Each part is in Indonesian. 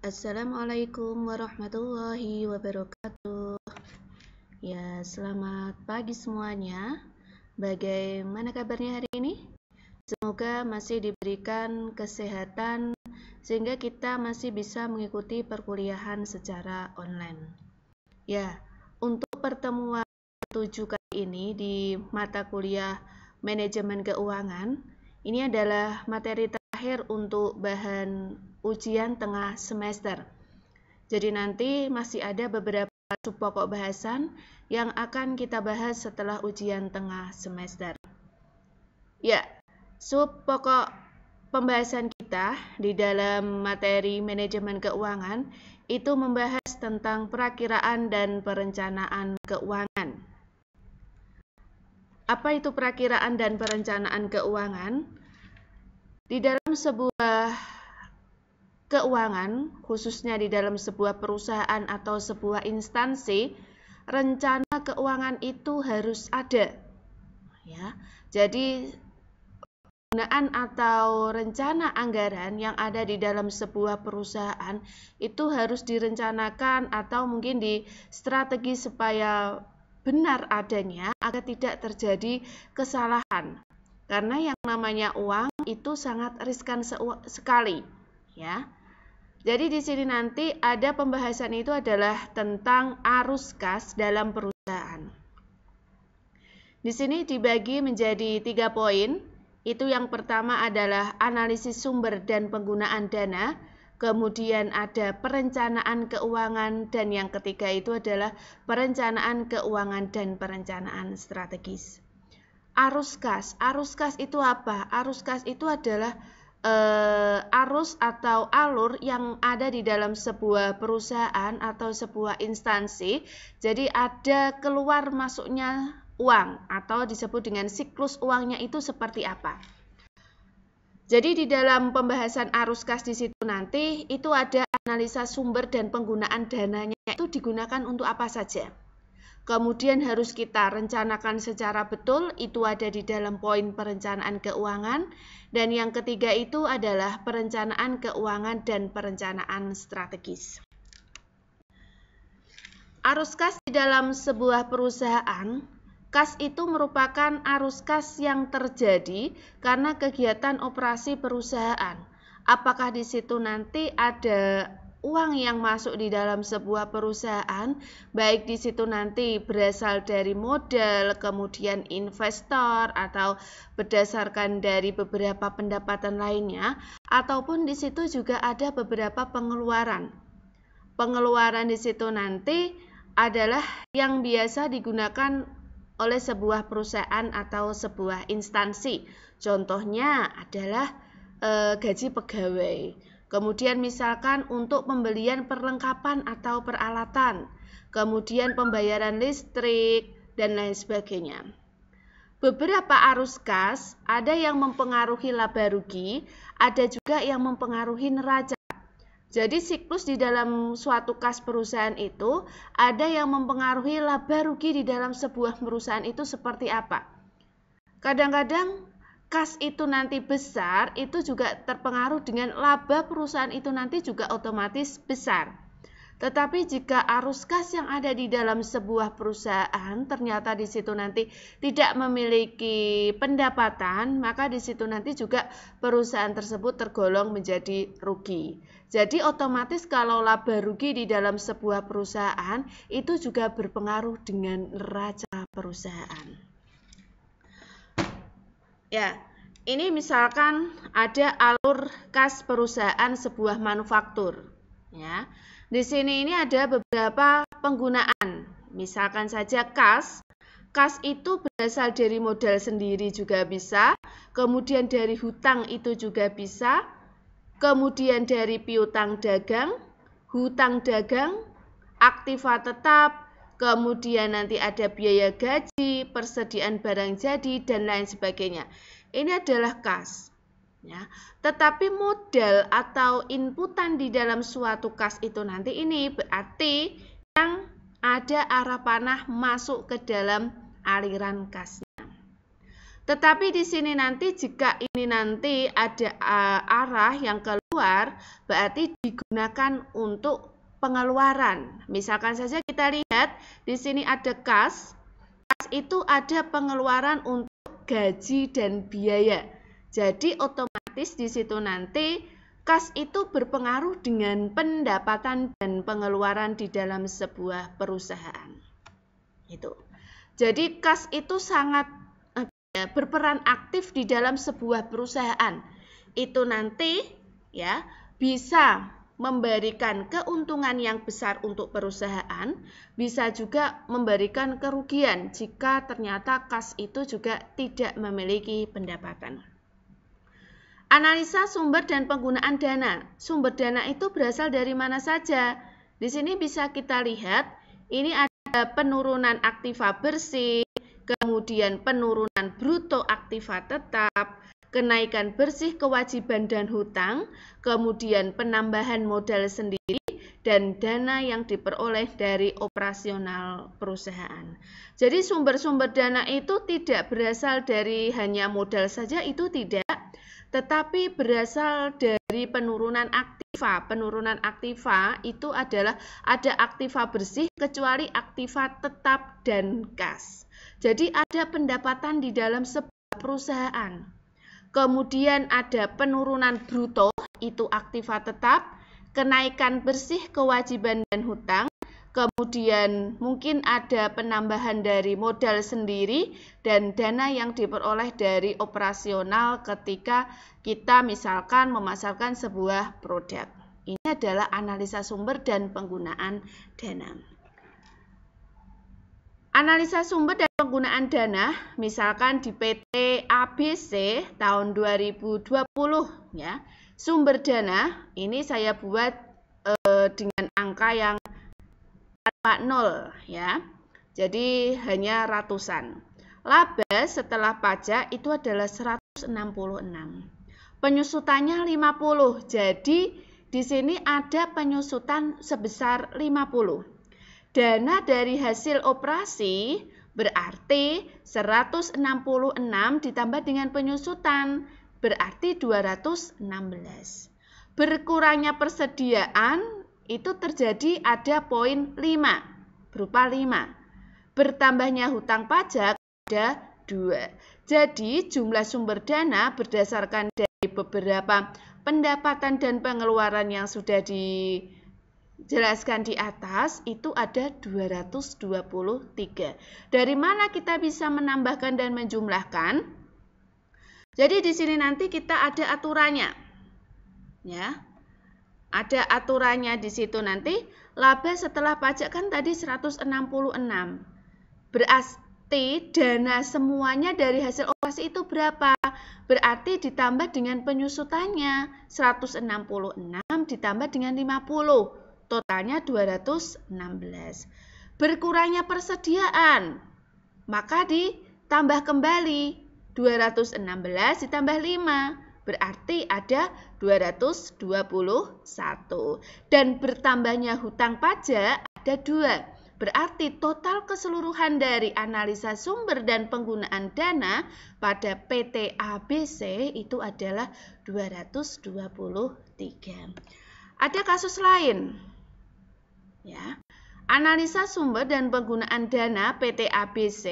Assalamualaikum warahmatullahi wabarakatuh. Ya, selamat pagi semuanya. Bagaimana kabarnya hari ini? Semoga masih diberikan kesehatan sehingga kita masih bisa mengikuti perkuliahan secara online. Ya, untuk pertemuan 7 kali ini di mata kuliah Manajemen Keuangan, ini adalah materi terakhir untuk bahan ujian tengah semester. Jadi nanti masih ada beberapa sub pokok bahasan yang akan kita bahas setelah ujian tengah semester. Ya, sub pokok pembahasan kita di dalam materi manajemen keuangan itu membahas tentang perakiraan dan perencanaan keuangan. Apa itu perakiraan dan perencanaan keuangan? Di dalam sebuah keuangan, khususnya di dalam sebuah perusahaan atau sebuah instansi, rencana keuangan itu harus ada. Ya, jadi penggunaan atau rencana anggaran yang ada di dalam sebuah perusahaan itu harus direncanakan atau mungkin di strategi supaya benar adanya agar tidak terjadi kesalahan. Karena yang namanya uang itu sangat riskan sekali, ya. Jadi di sini nanti ada pembahasan itu adalah tentang arus kas dalam perusahaan. Di sini dibagi menjadi 3 poin. Itu yang pertama adalah analisis sumber dan penggunaan dana. Kemudian ada perencanaan keuangan, dan yang ketiga itu adalah perencanaan keuangan dan perencanaan strategis. Arus kas itu apa? Arus kas itu adalah arus atau alur yang ada di dalam sebuah perusahaan atau sebuah instansi. Jadi ada keluar masuknya uang atau disebut dengan siklus uangnya itu seperti apa. Jadi di dalam pembahasan arus kas di situ nanti itu ada analisa sumber dan penggunaan dananya itu digunakan untuk apa saja. Kemudian harus kita rencanakan secara betul, itu ada di dalam poin perencanaan keuangan. Dan yang ketiga itu adalah perencanaan keuangan dan perencanaan strategis. Arus kas di dalam sebuah perusahaan. Kas itu merupakan arus kas yang terjadi karena kegiatan operasi perusahaan. Apakah di situ nanti ada uang yang masuk di dalam sebuah perusahaan, baik di situ nanti berasal dari modal, kemudian investor, atau berdasarkan dari beberapa pendapatan lainnya, ataupun di situ juga ada beberapa pengeluaran. Pengeluaran di situ nanti adalah yang biasa digunakan oleh sebuah perusahaan atau sebuah instansi. Contohnya adalah gaji pegawai. Kemudian misalkan untuk pembelian perlengkapan atau peralatan. Kemudian pembayaran listrik dan lain sebagainya. Beberapa arus kas ada yang mempengaruhi laba rugi, ada juga yang mempengaruhi neraca. Jadi siklus di dalam suatu kas perusahaan itu ada yang mempengaruhi laba rugi di dalam sebuah perusahaan itu seperti apa. Kadang-kadang kas itu nanti besar, itu juga terpengaruh dengan laba perusahaan itu nanti juga otomatis besar. Tetapi jika arus kas yang ada di dalam sebuah perusahaan ternyata di situ nanti tidak memiliki pendapatan, maka di situ nanti juga perusahaan tersebut tergolong menjadi rugi. Jadi otomatis kalau laba rugi di dalam sebuah perusahaan itu juga berpengaruh dengan neraca perusahaan. Ya, ini misalkan ada alur kas perusahaan sebuah manufaktur, ya. Di sini ini ada beberapa penggunaan. Misalkan saja kas. Kas itu berasal dari modal sendiri juga bisa, kemudian dari hutang itu juga bisa, kemudian dari piutang dagang, hutang dagang, aktiva tetap, kemudian nanti ada biaya gaji, persediaan barang jadi, dan lain sebagainya. Ini adalah kas. Ya, tetapi modal atau inputan di dalam suatu kas itu nanti ini berarti yang ada arah panah masuk ke dalam aliran kasnya. Tetapi di sini nanti jika ini nanti ada arah yang keluar, berarti digunakan untuk pengeluaran. Misalkan saja kita lihat di sini ada kas. Kas itu ada pengeluaran untuk gaji dan biaya. Jadi otomatis di situ nanti kas itu berpengaruh dengan pendapatan dan pengeluaran di dalam sebuah perusahaan. Itu. Jadi kas itu sangat berperan aktif di dalam sebuah perusahaan. Itu nanti ya bisa memberikan keuntungan yang besar untuk perusahaan, bisa juga memberikan kerugian jika ternyata kas itu juga tidak memiliki pendapatan. Analisa sumber dan penggunaan dana. Sumber dana itu berasal dari mana saja? Di sini bisa kita lihat, ini ada penurunan aktiva bersih, kemudian penurunan bruto aktiva tetap, kenaikan bersih kewajiban dan hutang, kemudian penambahan modal sendiri, dan dana yang diperoleh dari operasional perusahaan. Jadi sumber-sumber dana itu tidak berasal dari hanya modal saja, itu tidak, tetapi berasal dari penurunan aktiva. Penurunan aktiva itu adalah ada aktiva bersih kecuali aktiva tetap dan kas. Jadi ada pendapatan di dalam sebuah perusahaan. Kemudian ada penurunan bruto, itu aktiva tetap, kenaikan bersih kewajiban dan hutang, kemudian mungkin ada penambahan dari modal sendiri dan dana yang diperoleh dari operasional ketika kita misalkan memasarkan sebuah produk. Ini adalah analisa sumber dan penggunaan dana. Analisa sumber dan penggunaan dana, misalkan di PT ABC tahun 2020 ya. Sumber dana ini saya buat dengan angka yang tanpa nol ya. Jadi hanya ratusan. Laba setelah pajak itu adalah 166. Penyusutannya 50. Jadi di sini ada penyusutan sebesar 50. Dana dari hasil operasi berarti 166 ditambah dengan penyusutan berarti 216. Berkurangnya persediaan itu terjadi ada poin 5 berupa 5. Bertambahnya hutang pajak ada 2. Jadi jumlah sumber dana berdasarkan dari beberapa pendapatan dan pengeluaran yang sudah dijelaskan di atas itu ada 223. Dari mana kita bisa menambahkan dan menjumlahkan? Jadi di sini nanti kita ada aturannya. Ya. Ada aturannya di situ nanti. Laba setelah pajak kan tadi 166. Berarti dana semuanya dari hasil operasi itu berapa? Berarti ditambah dengan penyusutannya 166 ditambah dengan 50. Totalnya 216. Berkurangnya persediaan, maka ditambah kembali 216 ditambah 5, berarti ada 221. Dan bertambahnya hutang pajak ada 2. Berarti total keseluruhan dari analisa sumber dan penggunaan dana pada PT ABC itu adalah 223. Ada kasus lain. Ya, analisa sumber dan penggunaan dana PT ABC,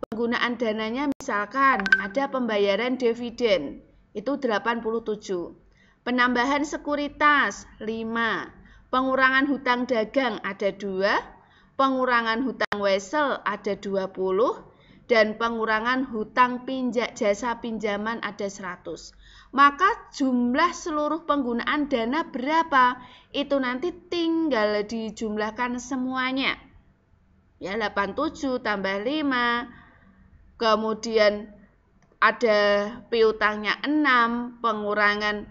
penggunaan dananya misalkan ada pembayaran dividen, itu 87. Penambahan sekuritas, 5. Pengurangan hutang dagang ada 2. Pengurangan hutang wesel ada 20. Dan pengurangan hutang jasa pinjaman ada 100. Maka jumlah seluruh penggunaan dana berapa? Itu nanti tinggal dijumlahkan semuanya. Ya, 87 tambah 5. Kemudian ada piutangnya 6, pengurangan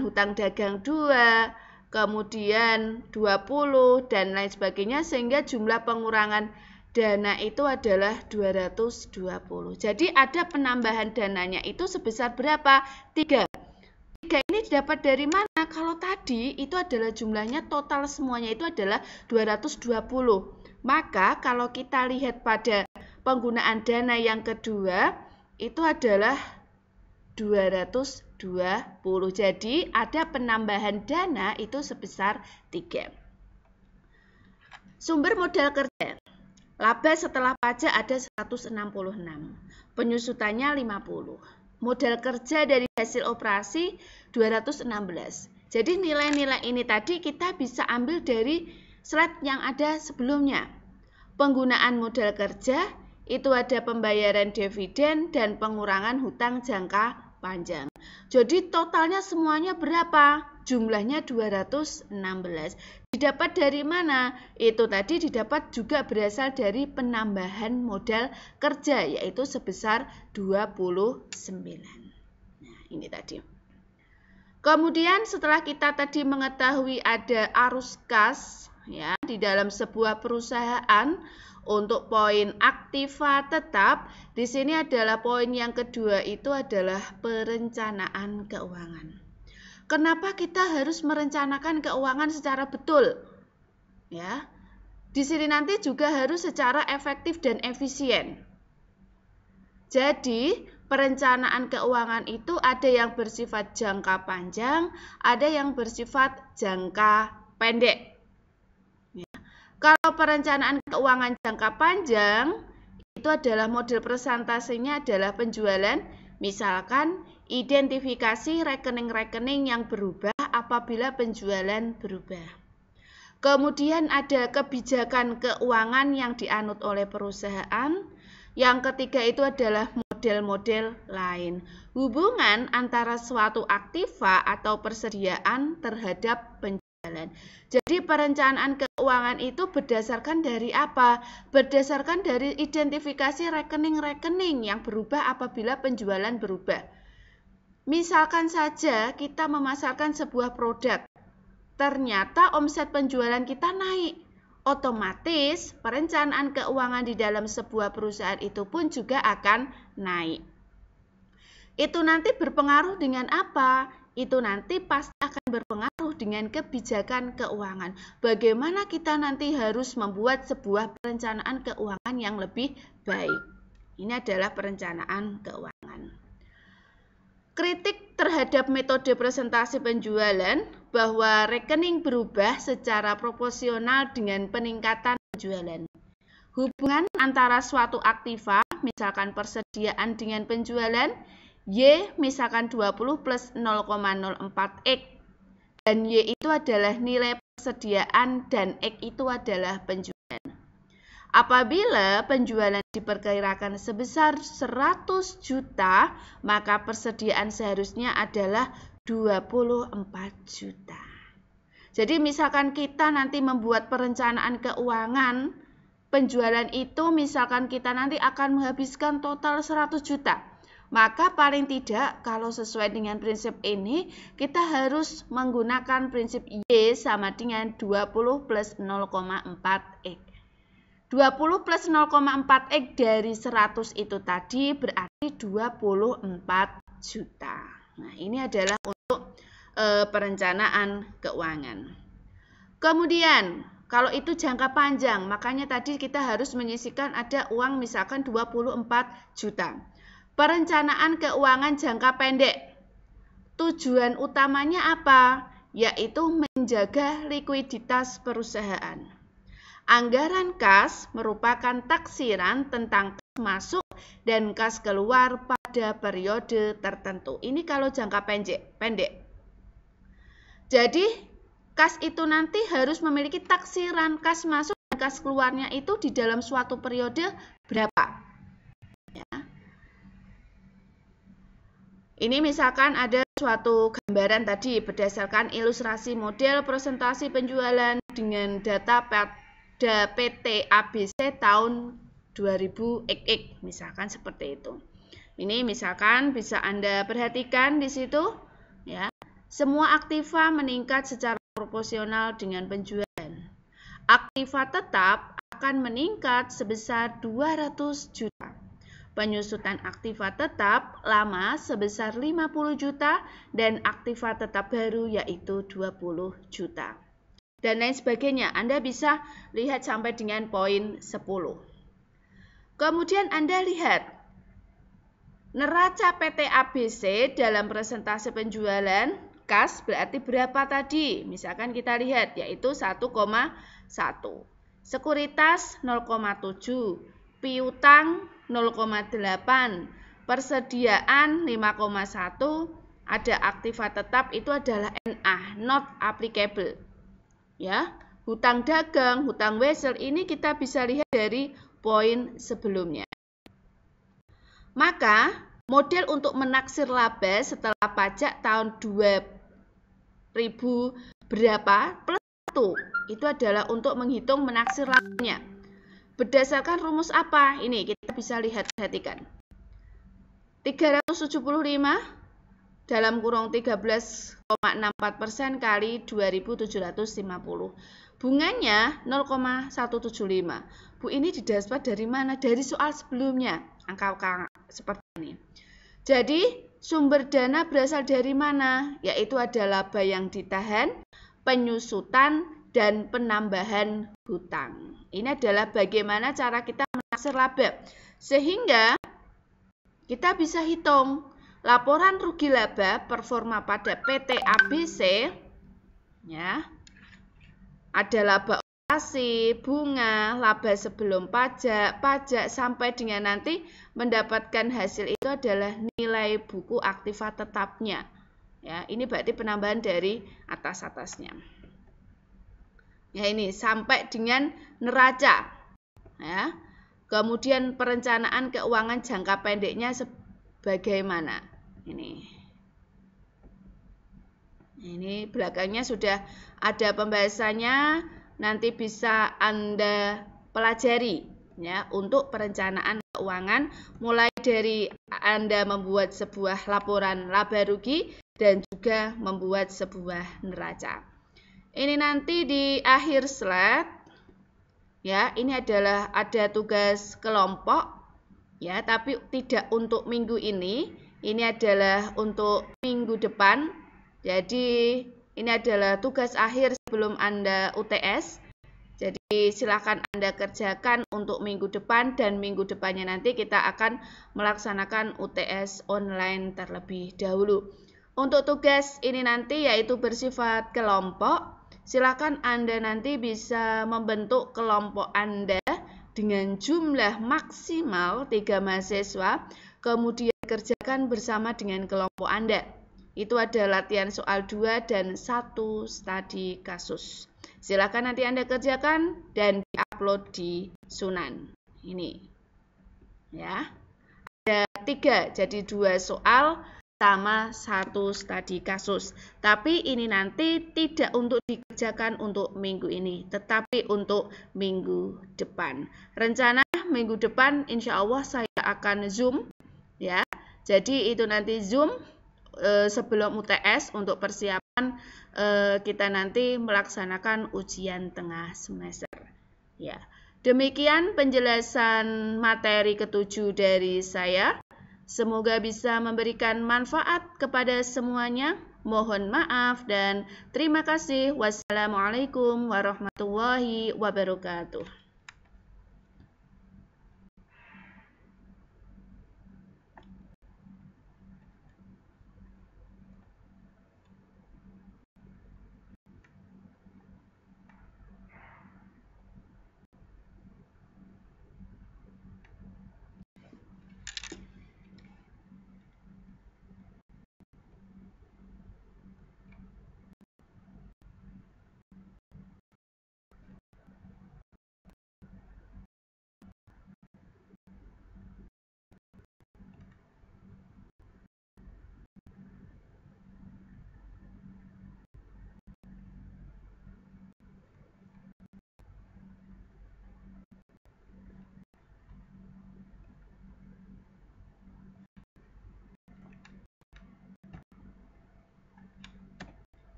hutang dagang 2, kemudian 20 dan lain sebagainya sehingga jumlah pengurangan dana itu adalah 220. Jadi ada penambahan dananya itu sebesar berapa? 3. 3 ini didapat dari mana? Kalau tadi itu adalah jumlahnya total semuanya itu adalah 220. Maka kalau kita lihat pada penggunaan dana yang kedua itu adalah 220. Jadi ada penambahan dana itu sebesar 3. Sumber modal kerja. Laba setelah pajak ada 166. Penyusutannya 50. Modal kerja dari hasil operasi 216. Jadi nilai-nilai ini tadi kita bisa ambil dari slide yang ada sebelumnya. Penggunaan modal kerja itu ada pembayaran dividen dan pengurangan hutang jangka panjang. Jadi totalnya semuanya berapa? Jumlahnya 216. Didapat dari mana? Itu tadi didapat juga berasal dari penambahan modal kerja, yaitu sebesar 29. Nah, ini tadi. Kemudian setelah kita tadi mengetahui ada arus kas ya di dalam sebuah perusahaan, untuk poin aktiva tetap, di sini adalah poin yang kedua itu adalah perencanaan keuangan. Kenapa kita harus merencanakan keuangan secara betul? Ya. Di sini nanti juga harus secara efektif dan efisien. Jadi, perencanaan keuangan itu ada yang bersifat jangka panjang, ada yang bersifat jangka pendek. Kalau perencanaan keuangan jangka panjang, itu adalah model presentasinya adalah penjualan, misalkan identifikasi rekening-rekening yang berubah apabila penjualan berubah. Kemudian ada kebijakan keuangan yang dianut oleh perusahaan. Yang ketiga itu adalah model-model lain. Hubungan antara suatu aktiva atau persediaan terhadap penjualan. Jadi perencanaan keuangan itu berdasarkan dari apa? Berdasarkan dari identifikasi rekening-rekening yang berubah apabila penjualan berubah. Misalkan saja kita memasarkan sebuah produk, ternyata omset penjualan kita naik. Otomatis perencanaan keuangan di dalam sebuah perusahaan itu pun juga akan naik. Itu nanti berpengaruh dengan apa? Itu nanti pasti akan berpengaruh dengan kebijakan keuangan. Bagaimana kita nanti harus membuat sebuah perencanaan keuangan yang lebih baik. Ini adalah perencanaan keuangan. Kritik terhadap metode presentasi penjualan bahwa rekening berubah secara proporsional dengan peningkatan penjualan. Hubungan antara suatu aktiva, misalkan persediaan dengan penjualan, Y misalkan 20 plus 0,04X, dan Y itu adalah nilai persediaan dan X itu adalah penjualan. Apabila penjualan diperkirakan sebesar 100 juta, maka persediaan seharusnya adalah 24 juta. Jadi misalkan kita nanti membuat perencanaan keuangan, penjualan itu misalkan kita nanti akan menghabiskan total 100 juta. Maka paling tidak kalau sesuai dengan prinsip ini, kita harus menggunakan prinsip Y sama dengan 20 plus 0,4X. 20 plus 0,4X dari 100 itu tadi berarti 24 juta. Nah, ini adalah untuk perencanaan keuangan. Kemudian, kalau itu jangka panjang, makanya tadi kita harus menyisihkan ada uang misalkan 24 juta. Perencanaan keuangan jangka pendek. Tujuan utamanya apa? Yaitu menjaga likuiditas perusahaan. Anggaran kas merupakan taksiran tentang kas masuk dan kas keluar pada periode tertentu. Ini kalau jangka pendek. Jadi, kas itu nanti harus memiliki taksiran kas masuk dan kas keluarnya itu di dalam suatu periode berapa. Ya. Ini misalkan ada suatu gambaran tadi berdasarkan ilustrasi model presentasi penjualan dengan data pada PT ABC tahun 2000XX, misalkan seperti itu. Ini misalkan bisa Anda perhatikan di situ, ya. Semua aktiva meningkat secara proporsional dengan penjualan. Aktiva tetap akan meningkat sebesar 200 juta. Penyusutan aktiva tetap lama sebesar 50 juta dan aktiva tetap baru yaitu 20 juta. Dan lain sebagainya. Anda bisa lihat sampai dengan poin 10. Kemudian Anda lihat neraca PT ABC dalam persentase penjualan kas berarti berapa tadi? Misalkan kita lihat yaitu 1,1. Sekuritas 0,7, piutang 0,8, persediaan 5,1, ada aktiva tetap itu adalah NA, not applicable. Ya, hutang dagang, hutang wesel ini kita bisa lihat dari poin sebelumnya. Maka, model untuk menaksir laba setelah pajak tahun 2000 berapa plus 1. Itu adalah untuk menghitung menaksir labanya. Berdasarkan rumus apa? Ini kita bisa lihat, perhatikan. 375 dalam kurung 13,64% kali 2.750. Bunganya 0,175. Bu, ini didapat dari mana? Dari soal sebelumnya. Angka seperti ini. Jadi, sumber dana berasal dari mana? Yaitu ada laba yang ditahan, penyusutan, dan penambahan hutang. Ini adalah bagaimana cara kita menaksir laba. Sehingga kita bisa hitung laporan rugi laba performa pada PT ABC, ya, ada laba operasi, bunga, laba sebelum pajak, pajak sampai dengan nanti mendapatkan hasil itu adalah nilai buku aktiva tetapnya. Ya, ini berarti penambahan dari atas-atasnya. Ya, ini sampai dengan neraca. Ya. Kemudian perencanaan keuangan jangka pendeknya sebagaimana? Ini belakangnya sudah ada pembahasannya, nanti bisa Anda pelajari ya untuk perencanaan keuangan mulai dari Anda membuat sebuah laporan laba rugi dan juga membuat sebuah neraca. Ini nanti di akhir slide ya, ini adalah ada tugas kelompok ya, tapi tidak untuk minggu ini adalah untuk minggu depan. Jadi ini adalah tugas akhir sebelum Anda UTS. Jadi silakan Anda kerjakan untuk minggu depan dan minggu depannya nanti kita akan melaksanakan UTS online terlebih dahulu. Untuk tugas ini nanti yaitu bersifat kelompok. Silakan Anda nanti bisa membentuk kelompok Anda dengan jumlah maksimal 3 mahasiswa, kemudian kerjakan bersama dengan kelompok Anda. Itu ada latihan soal 2 dan 1 studi kasus. Silakan nanti Anda kerjakan dan diupload di Sunan. Ini. Ya. Ada 3, jadi 2 soal sama 1 studi kasus. Tapi ini nanti tidak untuk dikerjakan untuk minggu ini, tetapi untuk minggu depan. Rencana minggu depan insya Allah saya akan Zoom. Ya, jadi itu nanti Zoom sebelum UTS untuk persiapan kita nanti melaksanakan ujian tengah semester. Ya, demikian penjelasan materi ke-7 dari saya. Semoga bisa memberikan manfaat kepada semuanya. Mohon maaf dan terima kasih. Wassalamualaikum warahmatullahi wabarakatuh.